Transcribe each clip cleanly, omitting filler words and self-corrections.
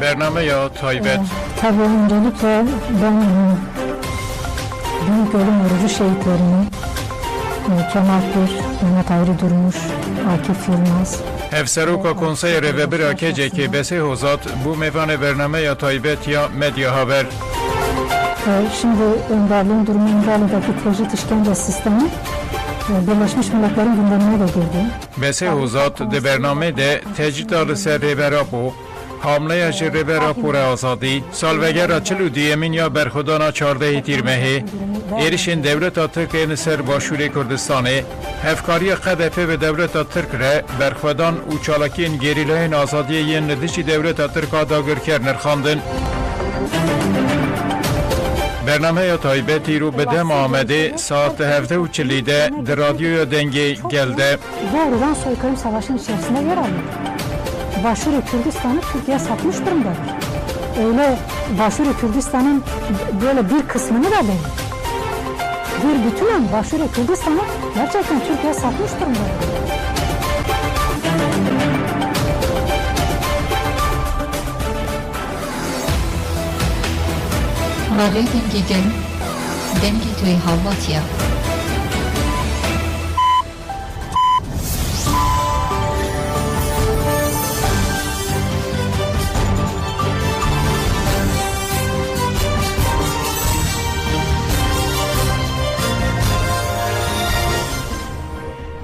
برنامه یا تایبت. Tabii öncelikle ben Büyük Ölüm Orucu şehitlerini Kemal Pir, Mehmet Ayrı Durmuş, Akif Yılmaz. Hevseruka Konsey Revebira Keceki Besi Hozat bu mevane برنامه یا تایبت یا مدیا haber. Şimdi Önderliğin durumu İmralı'daki tecrit işkence sistemi Birleşmiş Milletler'in gündemine de girdi. Besi Hozat de برنامه de tecrit ser revera bu. حامله ربرا پور آزادی سالوگر چلو دیمین یا برخودانا 14 تیر مهی ایرشین دولت ترک سر باشور کردستان افکاری قدفه به دولت ترک را برخودان و چالکین گریلای آزادی ین ندشی دولت ترک آداگر کرنر خواندن. برنامه تایبتی رو به دم آمده ساعت 7:40'de در رادیو دنگی geldi. Doğrudan soykırım savaşının içerisinde yer alıyor. Başur-i Kürdistan'ı Türkiye satmış durumdadır. Öyle Başur-i Kürdistan'ın böyle bir kısmını da değil. Bir bütünen Başur-i Kürdistan'ı gerçekten Türkiye satmış durumdadır. Radyo Dengi توی Halvatya.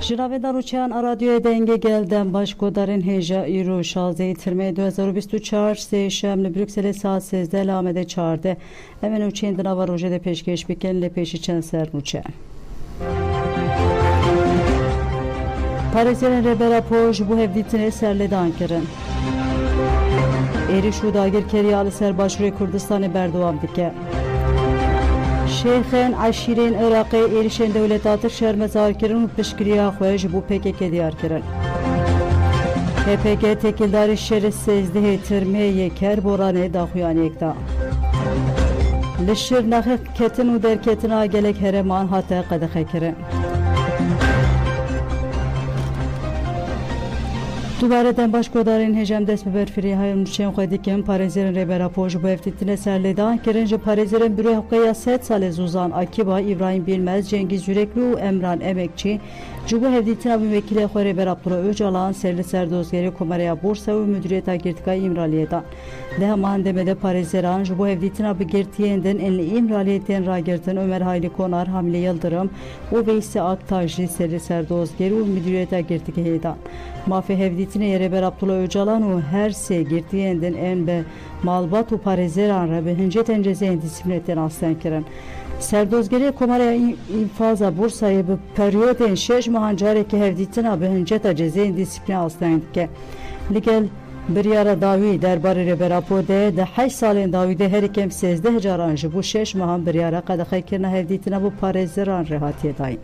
Jiravedar uçan radyoya denge gelden başkodarın heja iru şalze yitirme 2024 seyşemli Brüksel'e saat 8'de lamede çağırdı. Hemen uçan dınava rojede peşkeş bikenle peşiçen ser uçan. Paris'in rebera poj bu hevditine serledi Ankara'nın. Eri şu dagir keriyalı ser başvuru Kürdistan'ı berdoğam dike. Şeyhen aşirin Irak'ı erişen devlet atır şermezar kirin u pişkiriya xoş bu PKK diyar kirin. PKK tekildarı şeri sezdi hetirme yeker borane daxuyan ekta. Lişir naxı ketin u derketina gelek hereman hatta qadaxe kirin. Dubareden başkodarın hecem dest berfiri hayır müşen xwedikim Parizlerin rebera poj bu eftitine serledan kirinci Parizlerin büro hukaya 7 sale zuzan Akiba İbrahim Bilmez Cengiz Yürekli Emran Emekçi Cubu hevditine bu vekile xwe rebera Abdullah Öcalan serli serdozgeri Komerya Bursa ve müdüriyeta girtikay İmraliye'dan. Dehaman demede Parizleran Cubu hevditine bu girtiyenden enli İmraliye'den ragirtin Ömer Hayli Konar Hamile Yıldırım o Veysi Aktajlı serli serdozgeri ve müdüriyeta girtikay'dan. Mafi hevditine yere Abdullah Öcalan o her se girtiyenden en be malbat u Parizleran rabe hınceten cezeyin disiplinetten aslan kiren. Serdozgeri Komarya infaza Bursa'yı bu periyoden 6 mahancareki hevditine be hınceta cezeyin disiplin aslan dike. Ligel bir yara davi derbarı reberapode de 8 salin davide her ikem 13 caranjı bu 6 mahan bir yara qadaxay kirna hevditine bu Parizleran rehatiye dayin.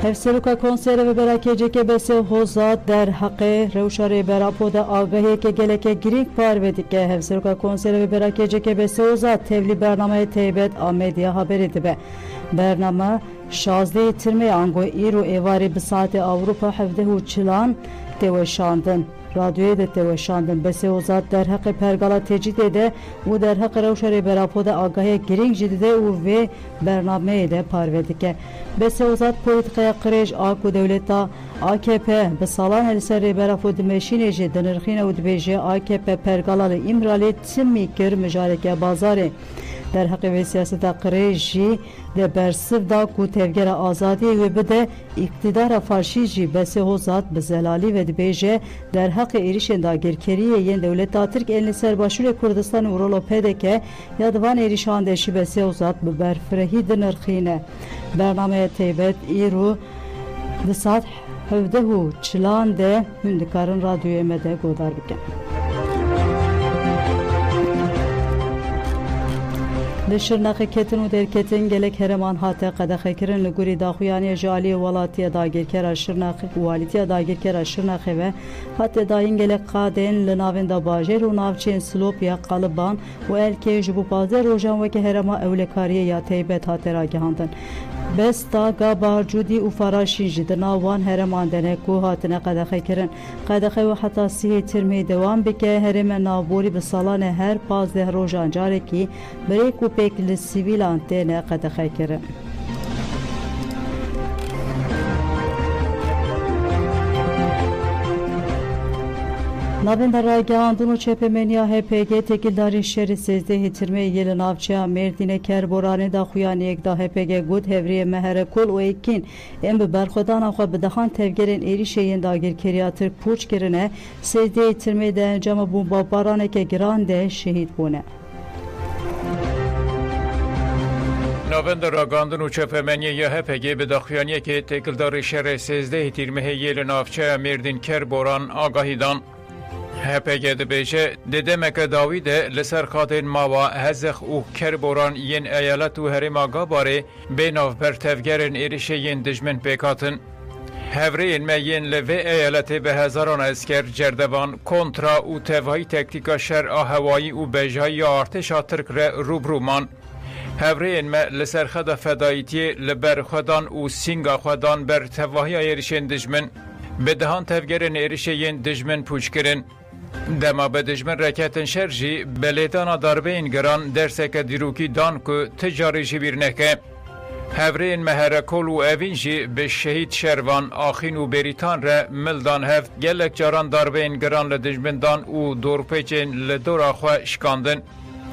Hevseruka konsere ve berakeceke bese hozat der haqqe revşare berapoda ağahiye ke geleke girik parvedike Hevseruka konsere ve berakeceke bese hozat tevli bernamaya teybet amedya haber edibe. Bernama şazde yitirme ango iru evari bisate Avrupa hevdehu çılan teveşandın. Radyoya da teveşandın. Bese hozat der haqqe pergala tecid ede u der haqqe revşare berapoda ağahiye girik cidide u ve bernamaya de parvedike. Bese hozat politikaya kırej aku devleta AKP besalan elseri berafo dimeşineje denirxine u dbeje AKP pergalalı İmrali timi kir müjareke bazare در حق و سیاست قریجی de bersiv da ku tevgera azadi ve bide iktidara farşici bese hozat bezelali ve dbeje der hak erişen da gerkeriye yen devlet Türk elini serbaşure Kurdistan urolo pedeke yadvan erişan deşi bese hozat be berfrehi dinirxine bername teybet iru de saat hevdehu çılan de hündikarın radyoya mede godar biken. Lişirnaqi ketin u derketin gelek hereman hate qadaxe kirin li guri daxuyani jali walatiya dagirkera Şirnaqi walitiya dagirkera Şirnaqi ve hatta dayin gelek qaden li navin da bajer u navçen Slopya Qalıban u elke jibu bazer rojan veke herema evlekariye ya teybet hatera gihandın. بستا گابار جودی و فراشین جی در ناوان هرمان دنه کو هاتنه قدخه کرن قدخه و حتی سیه ترمی دوام بکه هرم نابوری به سالان هر 15 روزان جاره کی بریک و پیک لسیویلان دنه قدخه کرن Navenda Ragiandunu Çepemeniya HPG tekildarî şerî sêzdehê tirmeyê yê li navçeya Mêrdînê Kerboranê da xuyaniyek da HPG got hevriyê Meherekol û Ekîn em bi berxwedana xwe bi dexan tevgerên êrişê yên dagirkeriya Tirk pûç kirine sêzdehê tirmeyê de encama bombabaraneke giran de şehîd bûne. Navenda Ragandın û Çepemeniya HPG bi daxuyaniyekê têkildarî şerê sêzdehê tîrmehê yê li navçeya Mêrdîn Kerboran agahî dan. HPG dibêje di demeke dawî de li ser xatên mawa Hezex û Kerboran yên eyalet û herêma Gabarê bê navber tevgerên êrişê yên dijmin pêkhatin. Hevreyên me yên li vê eyaletê bi hezaran esker, cerdevan, kontra û tevahî tektîka şer a hewayî û bêjayî artêşa Tirk re rûbrûman. Hevreyên me li ser xeda fedayîtiyê li ber xwedan û sînga xwedan ber tevahiya êrişên dijmin bi dihan tevgerên êrişê yên dijmin pûç kirin. Dema bi dijmin reketin şer jî belêdana darbeyên giran derseke dîrokî dan ku ti carî jî bîr neke. Hevreyên Meherekol û evîn jî bi şehîd şervan, axîn û bêrîtan re mildan hev gelek caran darbeyên giran li dijmin dan û dorpêçên li dora xwe şikandin.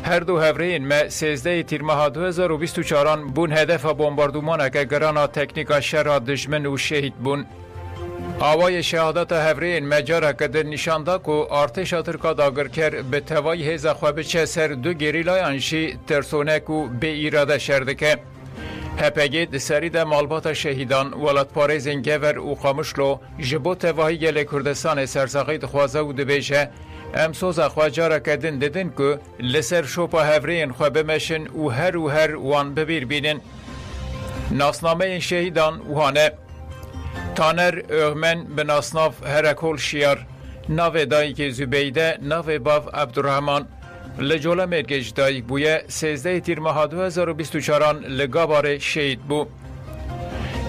Her du hevreyên me sêzdehê tîrmeha 2024 bûn hedefa bombardûmaneke girana teknîka şera dijmin û şehîd bûn. Avayê şehadeta hevreyên me careke din nîşan da ku artêşa Tirka dagirker bi tevayî hêza xwe biçe ser du gerîlayan jî tersonek û bêîrade şer dike. HPG di serî de malbata şehîdan, welatparêzên Gever û Qamişlo ji bo tevahî gelê Kurdistanê sersaxî dixwaze û dibêje em soza xwe careke din didin ku li ser şopa hevreyên xwe bimeşin û her wan bibîr bînin. Nasnameyên şehîdan wane Taner Öğmen bi nasnav Herekol Şiyar, navê dayîkê Zübeyde, navê bav Abdurrahman, li Colemêrgê ji dayîk bûye sêzdehê tîrmeha 2024 li Gabarê şehîd bû.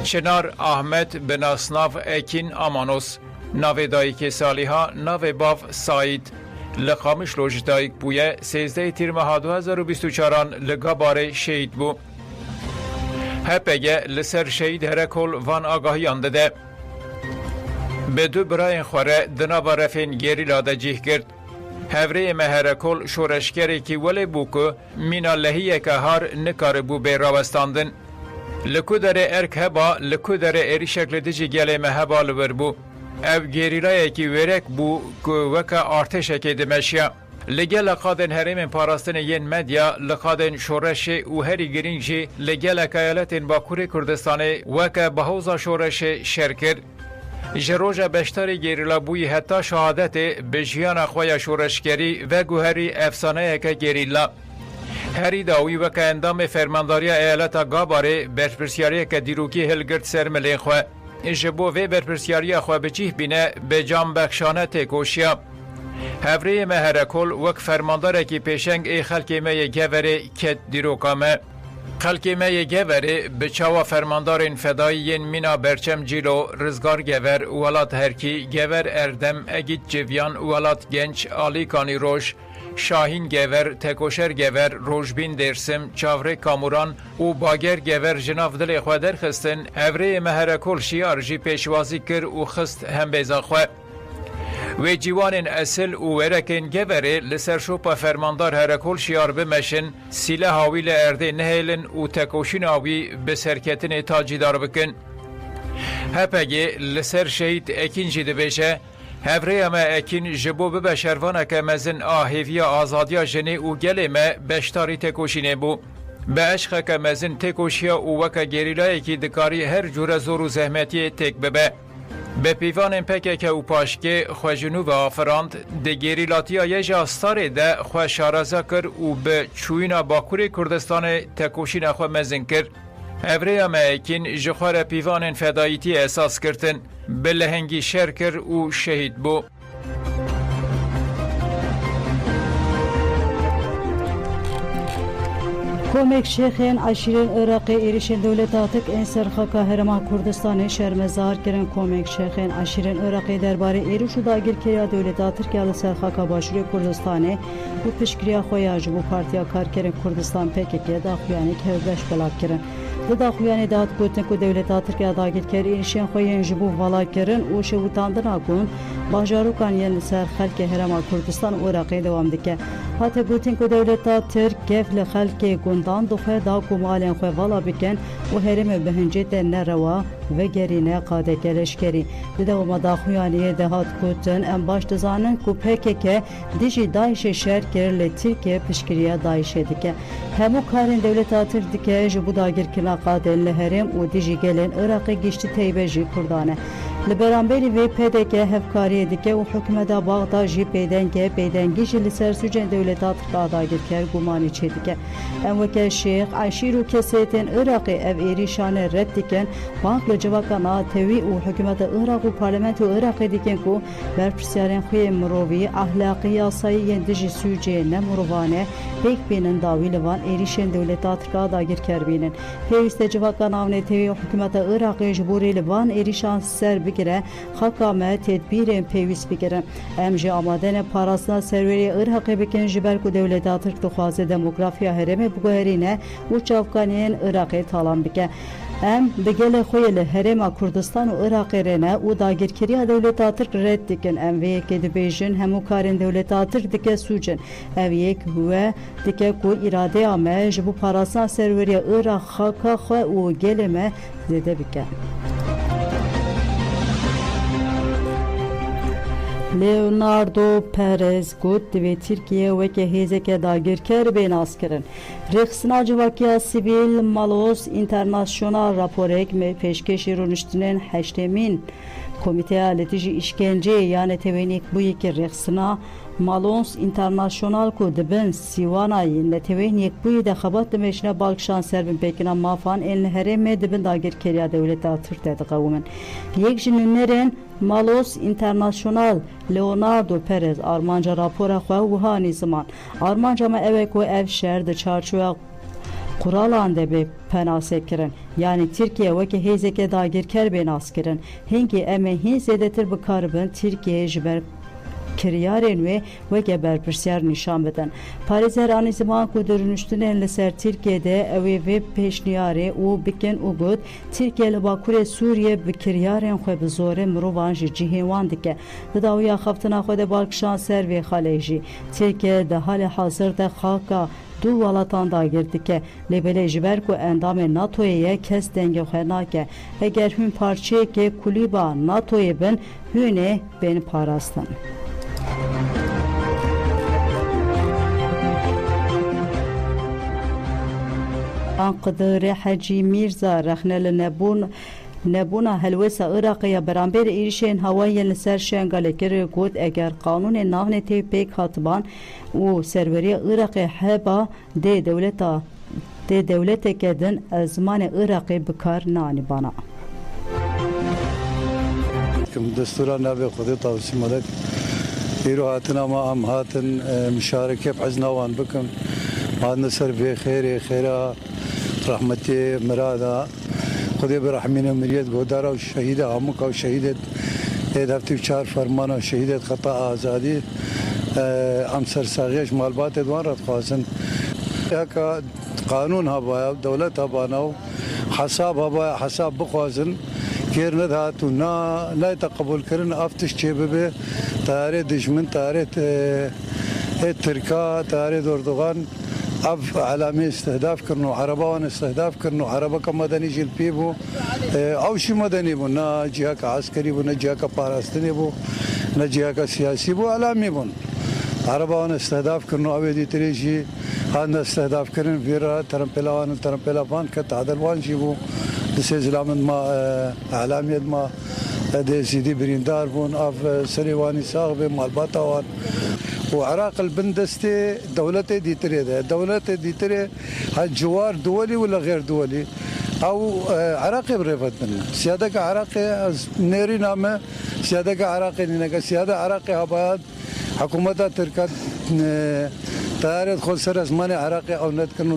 Çınar Ahmet bi nasnav Ekîn Amanos, navê dayîkê Saliha, navê bav Saîd, li Qamişlo ji dayîk bûye sêzdehê tîrmeha 2024 li Gabarê şehîd bû. HPG li ser şehîd Herekol van agahiyan dide. Bi du birayên xwe re di nava refên gerîla de cih girt. Hevreyê me Herekol şoreşgerekî welê bû ku mîna lehiyeke har nikaribû bê rawestandin. Li ku derê erk heba, li ku derê êrişek li dijî gelê me heba li wir bû. Ev gerîlayekî wêrek bû ku weke artêşekê dimeşiya. Li gelek xadên herêmên parastinê yên medya, li xadên şoreşê û herî girîng jî li gelek eyaletên Bakurê Kurdistanê weke bihoza şoreşê şer kir. Ji roja beşdarê gerîlabûyî heta şehadetê bi jiyana xwe ya şoreşgerî ve guherî efsaneyeke gerîla. Herî dawî weke endamê fermandariya eyaleta Gabarê berpirsyariyeke dîrokî hilgirt ser milên xwe. Ji bo vê berpirsyariya xwe bicih bîne bi canbexşane têkoşiya. Hevreyê me Herekol wek fermandarekî pêşeng ê xelkê me yê Geverê ket dîroka me. Xelkê me yê Geverê bi çawa fermandarên fedayî yên mîna berçem Cîlo, Rizgar Gever, Welat Herkî, Gever Erdem, Egît Civyan, Welat Genç, Alî Kanî Roj, Şahîn Gever, Tekoşer Gever, Rojbîn Dersim, Çavrê Kamuran û Bager Gever ji nav dilê xwe derxistin, Hevreyê me Herekol Şiyar jî pêşwazî kir û xist hembêza xwe. Wê cîwanên esil û wêrekên Geverê li ser şopa fermandar Herekol Şiyar bimeşin, sîleha wî li erdê nihêlin û tekoşîna wî bi serketinê tacîdar bikin. HPG li ser şehîd Ekîn jî dibêje, Hevrêya me Ekîn ji bo bibe şervaneke mezin a hêviya azadiya jinê û gelê me beşdarî tekoşînê bû. Bi eşxeke mezin têkoşiya û weke gerîlayekî dikarî her cure zor û zehmetiyê têk bibe. Bi pîvanên PKK û paşkê xwe ji nû ve afirand, di gerîlatiya yêja starê de xwe şareze kir û bi çûyîna Bakurê Kurdistanê tekoşîna xwe mezin kir. Hevrêya me Ekîn ji xwe re pîvanên fedayîtiyê esas kirtin, bi lehengî şer kir û şehîd bû. Komek Şehên Aşîrên Iraqê êrişên dewleta Tirk ên serxaka Herêma Kurdistanê şermezar kirin. Komek Şehên Aşîrên Iraqê derbarê êriş û dagirkeriya dewleta Tirkiya li serxaka Başûrê Kurdistanê û piştgiriya xwe ya ji bo Partiya Karkerên Kurdistan PKK daxuyanî hevbeş belav kirin. Di daxuyanê de hat gotin ku dewleta Tirkiya dagirker êrişên xwe yên ji bo valakirin û şewitandina gund bajarokan yên li ser xelkê Herêma Kurdistan û Iraqê dewam dike. Hate gotin ku dewleta Tirk gev li xelkê gundan dixwe da ku malên xwe vala bikin û herêmê bi hincê te nerewa vegerîne qadeke leşkerî. Di dewama daxuyaniyê de hat gotin em baş dizanin ku PKK dijî Daişê şer kir lê Tirkiye piştgiriya Daişê dike. Hemû karên dewleta Tirk dike ji bo dagirkirina qadên li herêm û dijî gelên Iraqê giştî teybe jî Kurdan e. Li beramberî vê PDK hevkariyê dike û hikûmeta Baxda jî pêdengî jî li ser sûcên dewleta Tirk dagirker gumanî çê dike. Em weke Şêx Eşîr û kesêtên Iraqê ev êrîşanê red dikin, bank li civaka natewî û hikûmeta Iraq û Parlamentoya Iraqê dikin ku berpirsyarên xwe yên mirovî, ahlaqî yasayî yên dijî sûcê ne mirovan e pêk bînin dawî li van êrîşên dewleta Tirk dagirker bînin. Pêwîst e civaka navnetewî û hikûmeta Iraqê ji bo rê li van êrîşan ser bigire, xelka me tedbîrên pêwîst bigirin. Em jî amade ne parastina serweriya Iraqê bikin ji ber ku dewleta Tirk dixwaze demografiya herêmê biguherîne û çavkaniyên Iraqê talan bike. Em bi gelê xwe li Herêma Kurdistan û Iraqê re ne û dagirkeriya dewleta Tirk red dikin. Em vê yekê dibêjin hemû karên dewleta Tirk dike sûcin. Ev yek we dike ku îradeya me ji bo parastina serweriya Iraq xelka xwe û gelê me zêde bike. Leonardo Perez got divê Tirkiye weke hêzeke dagirker bê nas kirin. Rêxistina civakiya sivîl Malos Internasyonal raporek me pêşkêşî rûniştinên heştemîn Komiteya li dijî îşkenceyê yani tevênîk bûyî ki rêxistina Malons Internasyonal ku dibin Sîwanayê li tevênîk bûyî de xebat dimeşine balkişan serbin pêkina mafan ên li herêmê dibin dagirkeriya dewleta Tirk de diqewîmin. Yek ji nûnerên Malos Internasyonal Leonardo Perez armanca rapora xwe wiha nîziman. Armanca me ew e ku ev şer di çarçoya Quralan de be penasê kirin. Yani Tirkiye weke hêzeke dagirker bê nas kirin. Hingî em ê hîn zêdetir bikaribin Tirkiye ji ber kiryarên wê weke berpirsiyar nîşan bidin. Parêzer anî ziman ku dirûniştinên li ser Tirkiye'de ew ê vê pêşniyarê û bikin û got Tirkiye li Bakurê Sûriye bi kiryarên xwe bi zorê mirovan ji cihê wan dike. Di dawiya xeftina xwe de balkişan ser vê xelê jî. Tirkiye di halê hazir de xalka du walatan dagir dike. Lêbelê ji ber ku endamê NATO'yê ye kes dengê xwe nake. Eger hûn parçeyekê kulîba NATO'yê bin hûn ê bên parastin. Qıdırı Hacı Mirza rexne li nebûna helwesa Iraqê beramber êrişên hewayên li ser şengalê kir got eger qanûnên navnetê pêk hatiban û serweriya Iraqê heba dê dewleteke din zimanê Iraqê bikar nanîbana. Destura navê Xwedê tavsî melek îro hatin ama em hatin müşareke hezna wan bikin hatin ser vê xêrê xêra rahmetê mirada Xwedê bi rehmîne miliyet godara û şehîda hemû ka şehîdet hevtî çar fermana şehîdet xeta azadî em sersaxiya ji malbatê wan re dixwazin yeka qanûn hebaya dewlet hebana û hesab hebaya hesab bixwazin kêr nedat û nayê kirin ev tişt çê bibe tarê dijmin tarê Tirka tarê Erdogan ev elamê istihdaf kirin û hereba wan istihdaf kirin û herebeka medenî jî li pê bû ew jî medenî bûn ne cihaka askerî bû ne cihaka parastinê bû ne cihaka siyasî bû elamî bûn hereba wan istihdaf kirin û ew ê dîtirê jî hatin istihdaf kirin vê re terempêla wan terempêla van ket edel wan jî bû di sê zilamên ma elamiyê ma dê zîdî birîndar bûn ev serê wanî sax bê malbata wan û Iraq li bin destê dewletê dîtirê de dewletê dîtirê ciwar duwelî û li غêr duwelî ew Iraqê bi rêvet bin siyadeka Iraqê ez nêrîna me siyadeka Iraqê nîneke siyada Iraqê hebaya hikûmeta Tirka طيارات خود سر اسمان عراقي او ند كنو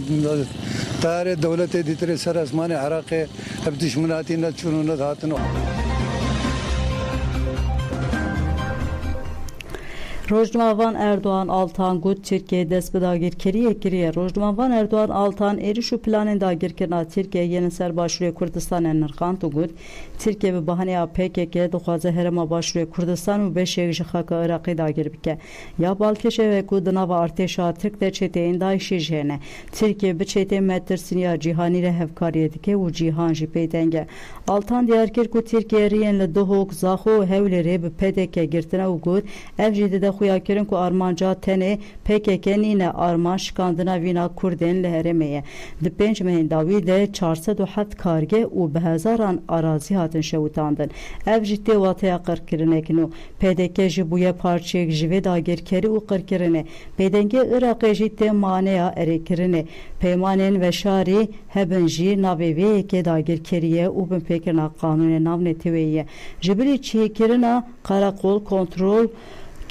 طيارات دولت ديتري سر اسمان عراقي ابتش مناتي ند شنو ند هاتنو Rojnavan Erdoğan Altan Gut Türkiye despedagir keriye kiriye Rojnavan Erdoğan Altan erişu planında girkirna Türkiye yeni ser başvuruya Kurdistan enirkan Gut Türkiye ve bahane PKK duhaza herema başvuruya Kurdistan ve 5 yekşi haka Irak'ı da girbike ya Balkeşe ve Kudına ve Arteşa Türk de çeteğin da işi jene Türkiye bir çeteğin metrsin ya cihani rehevkariyedike u cihan jipeytenge Altan diğer kirku Türkiye riyenle dohuk zahu hevleri bir PKK girtine u Gut evcide de xuyakirin ku armanca tene PKK nine arman şikandına vina Kurdin leheremeye. Di 5 mehin davi de 407 karge u behazaran arazi hatin şevutandın. Ev ciddi vataya qırkirinek PDK ji buya parçayek jive dagir keri u qırkirine. Bedenge Irak'e ciddi maneya erekirine. Peymanen ve şari hebin ji navevi eke dagir keriye u bin pekirna kanune navne tiveye. Jibili çihikirina karakol kontrol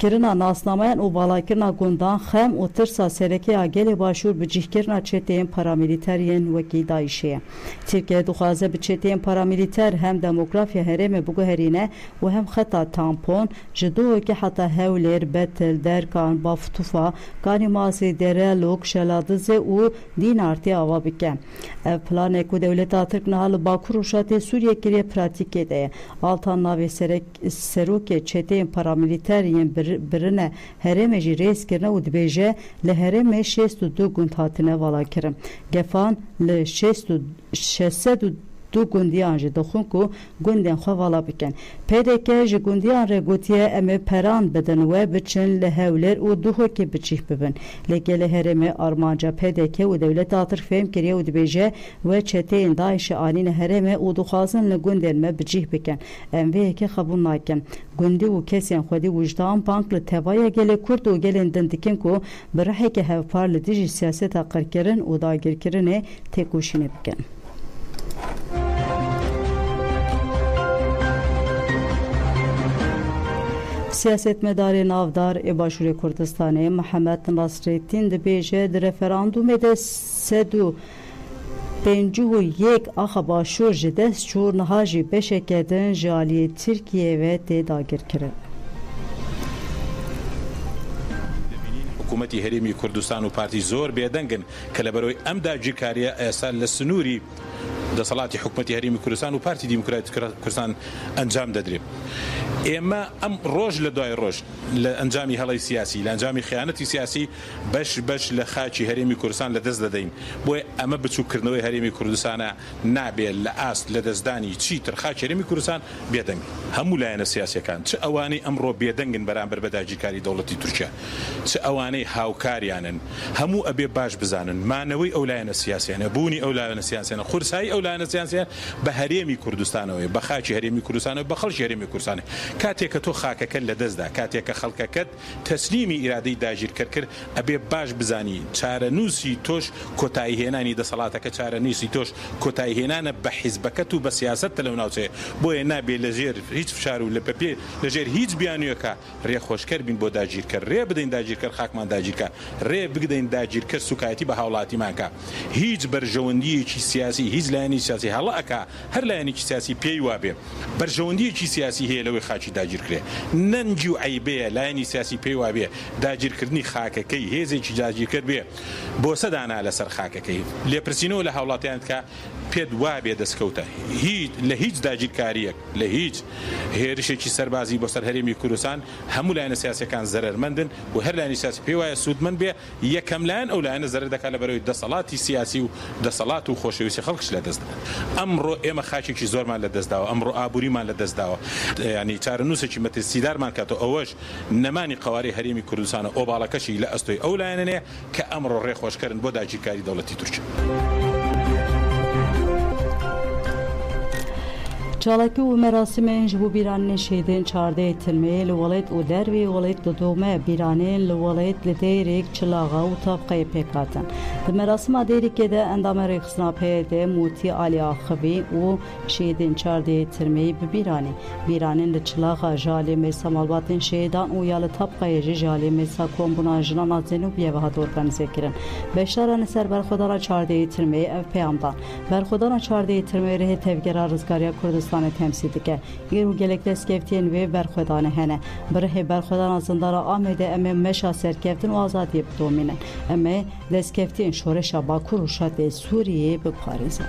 kirina nasnamayan u balakirina gundan hem u tırsa sereke ageli başvur bicihkirina çeteyin paramiliteriyen veki daişiye. Türkiye duhaze biçeteyin paramiliter hem demografya hereme bugu herine u hem xeta tampon jidu ki hata hevler betel derkan baftufa gani masi dereluk şeladıze u din arti ava bike. Ev plane ku devleta Türk nahalı Bakur uşatı Suriye kiriye pratik ede. Altan ve seruke çeteyin paramiliteriyen birine heremeci reis kirne u dibêje li herêmê 62 gund hatine valakirin. Gefan li 602 gundiyan ji dixwin ku gundên xwe vala bikin. PDK ji gundiyan re gotiye em ê peran bidin we biçin li hewlêr û duhokê biçîh bibin. Lê gelê herêmê armanca PDK û dewleta Tirk fêm kiriye û dibêje we çeteyên Daişê anîne herêmê û dixwazin li gundên me bicîh bikin. Em vê yekê xebûn nakin. Gundî û kesên xwedî wijdan bank li tevaya gelê Kurd û gelên din dikin ku bi rihekê hevpar li dijî siyaseta qirkirin û dagirkirinê têkoşînê bikin. Siyasetmedarê navdar ê Başûrê Kurdistanê Mihemed Nasrettin dibêje di referandûmê de 151 axa başûr ji dest çû niha jî beşeke din ji aliyê Tirkiye ve tê dagirkirin. حکوومەتی هەرێمی کوردستان و پارتی زۆر بێدەنگن کە لەبەرەوەی ئەم داگیرکاریە ئێستا لە سنووری دەسەڵاتی حکوومەتی هەرێمی کوردستان و پارتی دیموکراتی کوردستان ئەنجام دەدرێت. ئێمە ئەم ڕۆژ لە دوای ڕۆژ لە ئەنجامی هەڵی سیاسی لە ئەنجامی خیانەتی سیاسی بەش لە خاچی هەرێمی کوردستان لە دەست دەدەین. بۆیە ئەمە بچووکردنەوەی هەرێمی کوردستانە نابێت لە ئاست لە دەستدانی چیتر خاچ هەرێمی کوردستان بێدەنگ. هەموو لایەنە سیاسیەکان چ ئەوانەی ئەمڕۆ بێدەنگن بەرامبەر بە داگیرکاری دەوڵەتی تورکیا چ ئەوانەی هاوکاریانن هەموو ئەبێ باش بزانن مانەوەی ئەو لایەنە سیاسیانە بوونی ئەو لایەنە سیاسیانە قورسایی ئەو لایەنە سیاسیان بە هەرێمی کوردستانەوەی بە خاچی هەرێمی کوردستانەوە بە خەڵکی هەرێمی کوردستانی کاتێک کە تۆ خاکەکەت لە دەستدا کاتێک کە خەڵکەکەت تەسلیمی ئیرادەی داگیرکەر کرد ئەبێ باش بزانی چارەنووسی تۆش کۆتاییهێنانی دەسەڵاتەکە چارەنووسی تۆش کۆتاییهێنانە بە حیزبەکەت و بە سیاسەتە لەو ناوچەیە بۆیە نابێت لەژێر هیچ فشار و لە پەپێ لەژێر هیچ بیانویەکە ڕێخۆشکەر بین بۆ داگیرکەر ڕێ بدەین داگیرکەر خاکمان داگیرکە ڕێ بگدەین داگیرکەر سوکایەتی بە هاوڵاتیمانکە هیچ بەرژەوەندیەکی سیاسی هیچ لایەنی سیاسی هەڵە ئەکا هەر لایەنێکی سیاسی پێی وابێ بەرژەوەندیەکی سیاسی هەیە لەوەی خاکی داگیرکرێ نەنجی و عیبەیە لایەنی سیاسی پێی وابێ داگیرکردنی خاکەکەی هێزێکی داگیرکرد بێ بۆ سەدانا لەسەر خاکەکەی لێپرسینەوە لە هاوڵاتیان کە پێت وابێ دەستکەوتە لە هیچ داگیرکاریەک لە هیچ هێرشێکی سەربازی بۆ سەر هەرێمی کوردستان هەموو لایەنە سیاسیەکان زەرمەندن و هەر لایەنی سیاسی پێی وایە سوودمەند بێ یەکەم لایەن ئەو لایەنە زەرەر دەکات لەبەرەوەی دەسەڵاتی سیاسی و دەسەڵات و خۆشەویستی خەڵکش لە دەست دەدەن ئەمڕۆ ئێمە خاچێکی زۆرمان لە دەستداوە ئەمڕۆ ئابووریمان لە دەستداوە ینی چارەنووسێکی مەترسیدارمان کاتەوە ئەوەش نەمانی قەواری هەرێمی کوردستانە ئۆباڵەکەشی لە ئەستۆی ئەو لایەنێ کە ئەمڕۆ ڕێخۆشکردن بۆ داگیرکاری دەوڵەتی تورکیا. Çalaki û merasimên ji bo bîranînên şehîdên çardeh Tirmeyê li welat û dervê welat li dome bîranên li welat li Dêrek, Çilaxa û Tavqeyê pêk hatin. Di merasîma Dêrikê de endama rêxistina peyê Mûtî Ali Axivî û şehîdên çardehê Tirmeyê bi bîranî. Bîranên li Çilaxa ji alî mêsa malbatên şehîdan û ya li Tavqeyê jî ji alî mêsa kombûna jinana Zenûbiyê ve hat organize kirin. Beşdaran li ser berxwedana çardehê Tirmeyê ev peyam dan. Berxwedana çardehê Tirmeyê rihê tevgera Rizgariya Kurdistanê temsil dike. Îro gelek destkeftiyên wê berxwedanê hene. Bi rihê berxwedana zindana Amêdê em ê meşa serkeftin û azadiyê bidomînin. Em ê destkeftiyên şoreşa Bakur û Şatê Sûriyê biparêzin.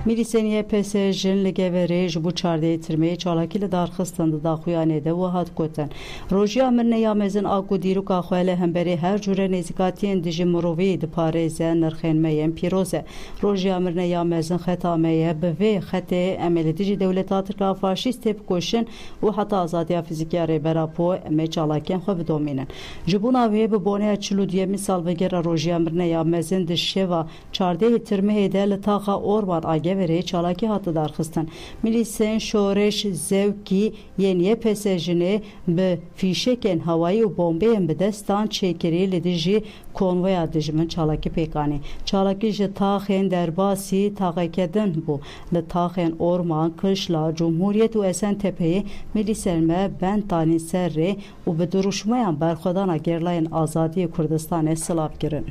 Milîsên YPS jin li Geverê ji bo çardehê Tirmeyê çalakî li darxistin di daxuyanê de û hat gotin. Rojiya mirinê ya mezin a ku dîroka xwe li hemberî her cure nêzîkatiyên dijî mirovî diparêze nirxên me yên pîroz e. Rojiya mirinê ya mezin xeta me ye bi vê xetê em ê li dijî dewleta Tirka faşîstê bikoşin û heta azadiya fîzîkiya rêbera po em ê çalakiyên xwe bidomînin. Ji bona wê bi boneya 42 salvegera rojiya mirinê ya mezin di şeva çardehê Tirmeyê de li taxa Orman a Geverê çalakî hatı darxistin. Milîsên şoreş zevkî yên YPS jinê bi fîşekên hewayî û bombeyên bi destan çêkirî li dijî konvoya dijmin çalakî pêkanî. Çalakî ji taxên derbasî taxekedin bû. Li taxên Orman, Kışla, Cumhuriyet û Esentepeyê milîsên me bend danîn ser rê û bi duruşmayan berxwedana Gerlayên Azadiyê Kurdistanê silav kirin.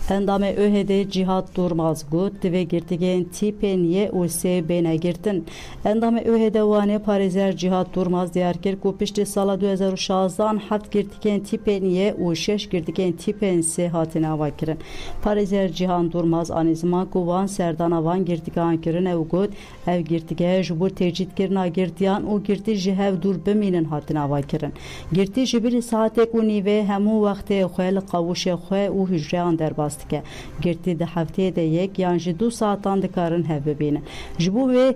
Endamê ÖHD Cihat Durmaz got divê girtîgehên tîpên yê û sê bêne girtin. Endamê ÖHD wanê parêzer Cihat Durmaz diyar kir ku piştî sala 2016 heft girtîgehên tîpên yê û 6 girtîgehên tîpên sê hatine avakirin. Parêzer Cihan Durmaz anî ziman ku wan serdana van girtîgehan kirin ew got ev girtîgeh ji bo têcîdkirina girtiyan û girtî ji hev dûr bimînin hatine avakirin. Girtî ji birî saetêk û nîvê hemû wextê xwe li qewuşê xwe û hücreyan derbas dike. Girtî di hefteyê de yek yan ji 2 saatan dikarin hev bibînin. Ji bo wê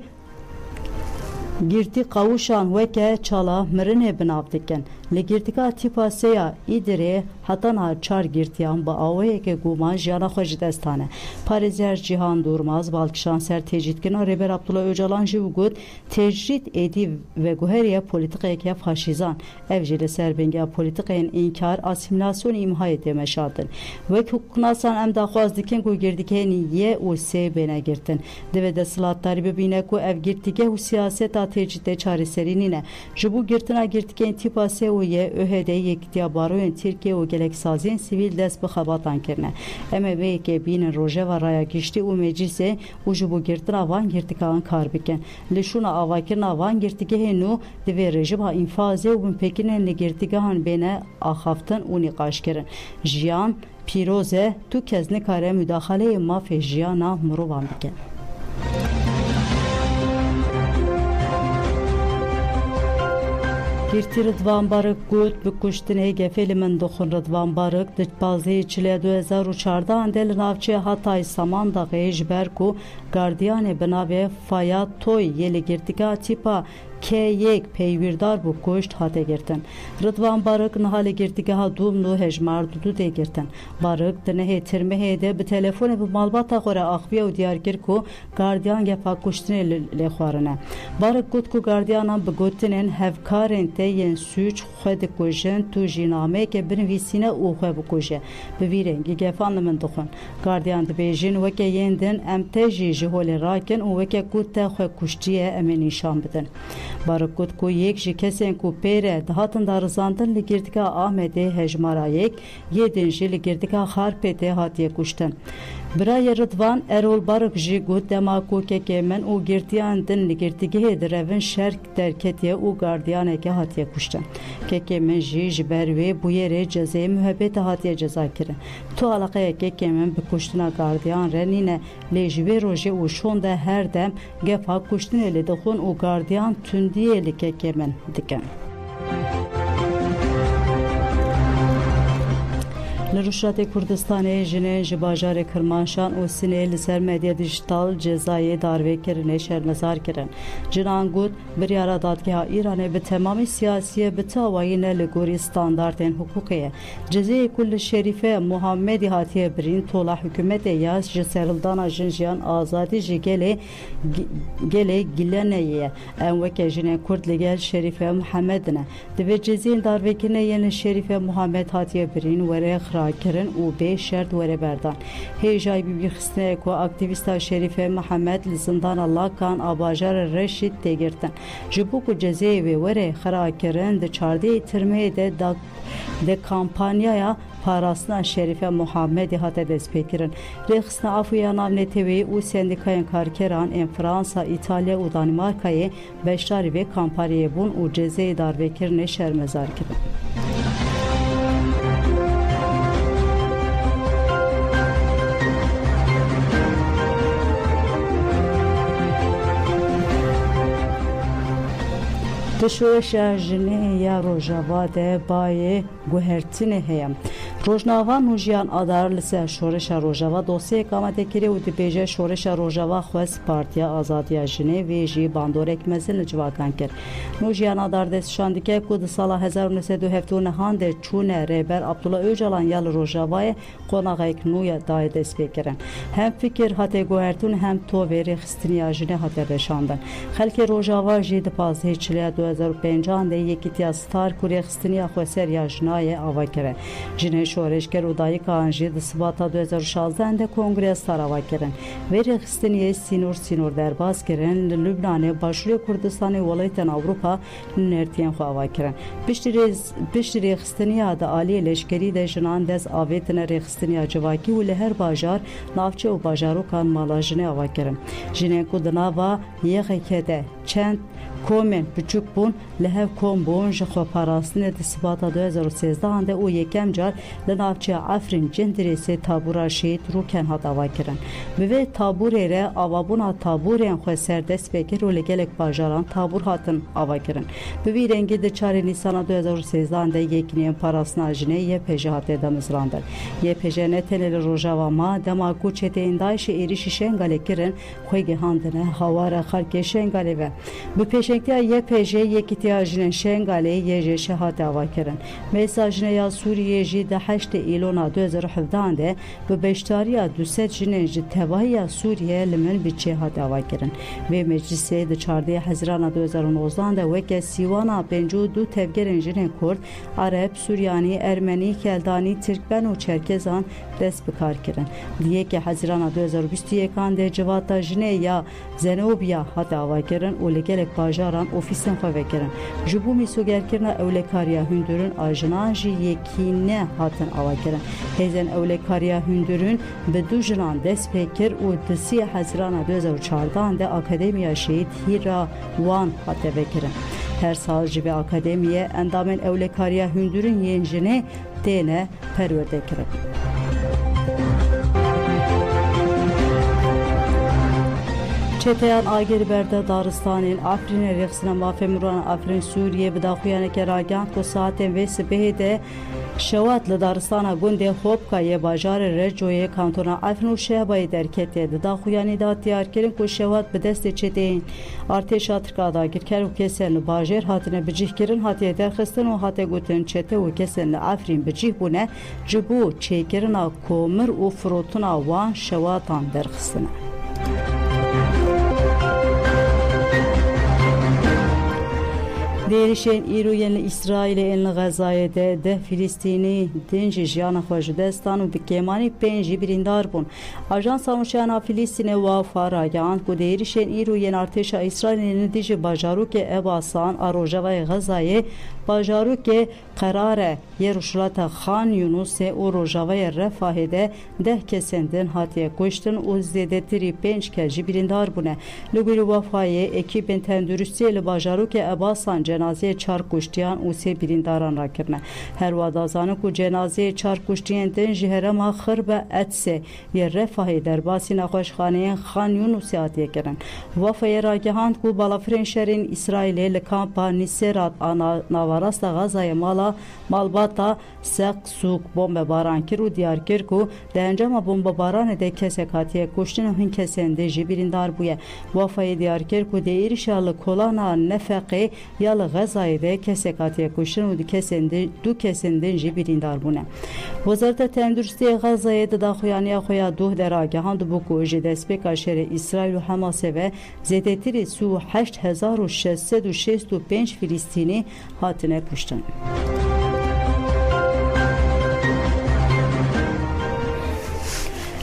girtî qewuşan weke çala mirinê binav dikin. Li girtîka tîpa sêya îdirê hetana çar girtiyan bi awayekê guman jiyana xwe ji dest dane. Parêzer Cihan Durmaz balkişan ser têcîdkirina Rêber Abdullah Öcalan jî got tecrîd êdî veguheriya polîtikayeke faşîzan. Ev jî li ser bengiya polîtikayên înkar asimilasyonê îmhayê tê meşandin. Wek hukuknasan em daxwaz dikin ku girtîgehên yê û sê bêne girtin. Divê desthilatdarî bibîne ku ev girtîgeh û siyaseta tecrîdê çarêserî nîne. Ji bo girtina girtîgehên tîpa sê û yê ÖHD yekîtiya baroyên Tirkiye û geleksaziyên sivîl dest bi xebatan kirine. Em ê vêyekê bînin rojeva raya giştî û meclîsê û ji bo girtina van girtîkan kar bikin. Li şûna avakirina van girtîgehên nû divê rejima înfazê û binpêkirên li girtîgehan bêne axaftin û nîqaş kirin. Jiyan pîroz e tu kes nikare müdaxaleyê mafê jiyana mirovan bike. Girtî Rıdvan Barık got bi kuştinê gefêlê min dixwin. Rıdvan Barık di bazeyê çilê 2014 de li navçeya Hatay Samandaxê ji ber ku gardiyanê bi navê Fayat Toy yê li girtîgeha tîpa K1 peyvîrdar bû kuşt hate girtin. Rıdvan Barık niha li girtîgeha Dumlu hejmar dudu tê girtin. Barık di nehê Tirmehê de bi telefonê bi malbata xwe re axiviye û diyar kir ku gardiyan gefa kuştinê lê xwarine. Barık got ku gardiyanan bi gotinên hevkarên te yên sûç xwe dikujin tu jî nameyeke binivîsîne û xwe bikuje. Bi vî rengî gefan li min dixwin. Gardiyan dibêjin weke yên din em te jî ji holê rakin û weke ku te xwe kuştiye em ê nîşan bidin. Barık got ku yek ji kesên ku pêre dihatin darizandin li girtîgeha Amedê hejmara yek yê din jî li girtîgeha Xarpêtê hatiye kuştin. Birayê Rıdvan Erol Barık jî got dema ku kekê min û girtiyan din li girtîgehê direvin şerk derketiye û gardiyaneke hatiye kuştin. Kekê min jî ji ber wê bûyerê cezayê mühebetê hatiye cezakirin. Tu alaqeya kekê min bi kuştina gardiyan re nîne lê ji vê rojê û şon de her dem gefa kuştinê lê dixwin û gardiyan tundiyê li kekê min dikin. لرشات کردستان جنین جباجار کرمانشان و سنه لسر مدیا دیجیتال جزای داروی کرنه شرمزار کرن جنان گود بریارا دادگاه ایران به تمامی سیاسی به تاوین لگوری استانداردین حقوقیه جزای کل شریفه محمدی هاتیه برین طولا حکومت یاز جسرلدان جنجیان آزادی جگله گلنیه انوکه جنین کرد لگل شریفه محمد نه دوی جزین داروی کرنه ین شریفه محمد هاتیه برین وره کرن و به شرط وره بردان هیجای بی خستنه کو اکتیویستا شریف محمد لزندان الله کان آباجار رشید تگرتن جبو کو جزیه و وره خرا کرن ده 14 ترمه ده کامپانیا پاراستنا شریف محمدی هات دست پیکرن رخصنا افویا نام نتوی و سندیکاین کارکران ان فرانسا ایتالیا و دانمارکای بشاری و کامپانیه بون و جزیه دار بکرن شرمزار کردن تشویش جنه یا روژاوا ده بای گوهرتینه هیم روژناوا نوجیان آدار لسه شورش روژاوا دوسیه اقامت کری و دی بیجه شورش روژاوا خوست پارتیا آزادیا جنه ویجی باندورک مزل جواکان کر نوجیان آدار دست شاندیکه کود سالا 1972 هانده چونه ریبر عبدالله اوجالان یال روژاوای قوناغ نویا دای دست بکرن هم فکر هاته گوهرتون هم تو ویری خستنیا جنه هاته رشاندن خلک روژاوا جید پازه چلیه 2005 ده یکی تیاستار کوری خستنیا خوصر یا جنای آوا کره جنه شورشگر و دایی کانجی ده سباتا 2016 ده کنگره ستار آوا کرن ویری خستنیه سینور درباز کرن لبنان باشوری کردستان ولایتن اوروپا نرتین خو آوا کرن پشتی خستنیا ده آلی لشکری ده جنان دز آویتن رخستنیا جواکی و لهر باجار نافچه و باجارو کان مالا جنه آوا کرن جنه کدنا و یخی ده چند کومن بچوک بون لهو کوم بون جخو پاراستنه دسباتا 2013 ده او یکم جار لنافچه عفرین جندریسی تابورا شید روکن هات آوا کرن به تابوره ره آوابونا تابورین خو سردست بکر و لگلک باجاران تابور هاتن آوا کرن به وی رنگی ده 4 نیسان 2013 ده یکنیم پاراستنا جنه یه پجه هاته دمزراندر یه پجه نتنل روژاوا ما دما کوچته اندایش ایریش شنگاله کرن خوی هاندنه هواره خلک شنگاله و به پیشنگتیا یه پجه یکیتیا جنن شنگاله یه جه شهات آوا کرن میساجنه یا سوریه جی ده 8 ایلونا 2017 ده به بشتاریا دوست جنن جی تباهی سوریه لمن بچه هات آوا کرن و مجلسه ده 14 حزیران 2019 ده وکه سیوانا 52 تفگرن جنن کرد عرب، سوریانی، ارمنی، کلدانی، ترکمن و چرکزان دست بکار کرن دیگه که حزیران 2021 ده جواتا جنه یا زنوبیا هات آوا کرن و لگل باجاران اوفیسن خواه کرن جبو میسوگر کرن اولکاریا هندورن آجنان جی یکینه هاتن آوا کرن هزن اولکاریا هندورن به دو جنان دست پیکر و دسی حزیران 2014 ده اکادمیا شهید هیرا وان هاته بکرن her sal jibe akademiye endamên ewlekariya hündürün yên jinê têne perwerde kirin. Çeteyan Agir Berde Daristanên Afrînê rêxistina mafê miroran Afrîn Sûriye bi daxuyaneke ragihand ku saetên vê sibehê de şewat li daristana gundê Xopkayê bajarê Recoyê kantona Afrîn û Şehbayê derketê di daxuyanî da diyarkirin ku şewat bi destê çeteyên artêşa Tirka dagirker û kesên li bajêr hatine bicihkirin hatiye derxistin û hate gotin çete û kesên li Afrîn bicih bûne ji bo çêkirina komir û firotuna wan şewatan derxistine. دیرشین ایروین اسرائیل این غزای ده فلسطینی دنج جیان خوشدستان و بکیمانی پنجی بریندار بون آژانس آموزشان فلسطین و فراگان کو دیرشین ایروین ارتش اسرائیل دیج باجاروک اباسان اروجوای غزای باجاروک قرار یروشلات خان یونس و روجوای رفاه ده کسندن هاتیه کشتن و زیده تری پنج کجی بریندار بونه لگوی وفای اکیبن تندرستی لباجاروک اباسان cenazeye çar kuştiyan û sê birîndaran rakirine. Her wadazanı ku cenazeye çar kuştiyên din ji herema Xirbe Etsê yê Refahê derbasî nexweşxaneyên Xan Yunusê hatiye kirin. Wafayê ragihand ku balafirên şerên İsraîlê li kampa Nuseirat a parasta Gazayê mala malbata Seqsuk bombebaran kir û diyar kir ku di encama bombebaranê de kesek hatiye kuştin û hin kesên de jî birîndar bûye. Wafayê diyar kir ku di êrişa li kolana Nefeqê ya li Gazayê de kesek hatiye kuştin û du kesên din jî birîndar bûne. Wezareta Tenduristiyê Gazayê di daxuyaniya xwe ya duh deragehan dibû ku ji destpêka şerê İsraîl û Hamasê ve zêdetirî 8665 Filîstînî hatine kuştin.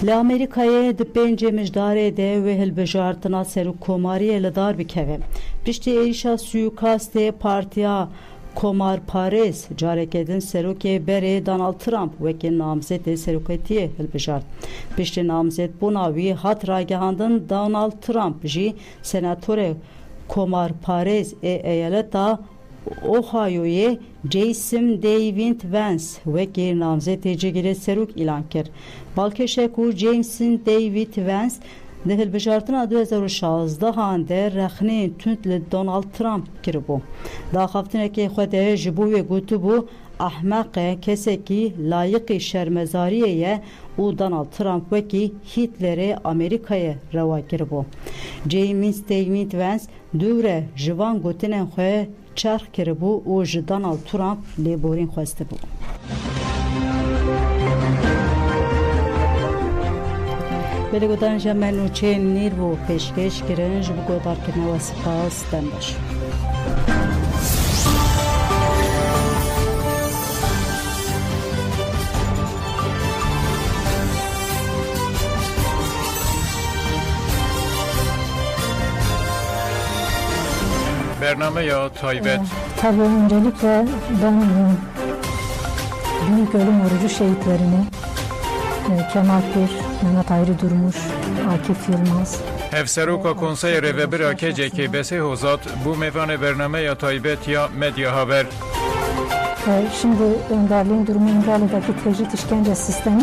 Li Amerîkayê di pêncê mijdarê de wê hilbijartina serokkomariyê li dar bikeve. Piştî êrişa suikastê Partiya Komarparêz carekê din serokê berê Donald Trump wekî namzedê seroketiyê hilbijart. Piştî namzedbûna wî hat ragihandin Donald Trump jî senatörê Komarparêz ê eyaleta Ohio'ye Jason David Vance wekî namzedê cigirê serok îlan kir. Balkêşek û Jason David Vance di hilbijartina 2016 de rexneyên tund li Donald Trump kiribû. Daxaftinekê xwe de ji bo wê gotibû ehmeqe kesekî layiqî şermezariyê ye û Donald Trump wekî Hitlerê Amerîkayê rewa kiribû. Jason David Vance dûre ji van gotinên xwe çarx kiribû û ji Donald Trump lêborîn xwestibû. Belê gotan ji me nûçeyên nîr bû pêşkêş kirin ji bo guhdarkirina we spas dembaş. برنامه تایبت Tabii öncelikle ben büyük ölüm orucu şehitlerini Kemal Pir, Mehmet Ayrı Durmuş, Akif Yılmaz, Hevseruka Konsey Revebira KCKBS Hozat bu mevane برنامه تایبت یا medya haber. Şimdi önderliğin durumu İmralı'daki tecrit işkence sistemi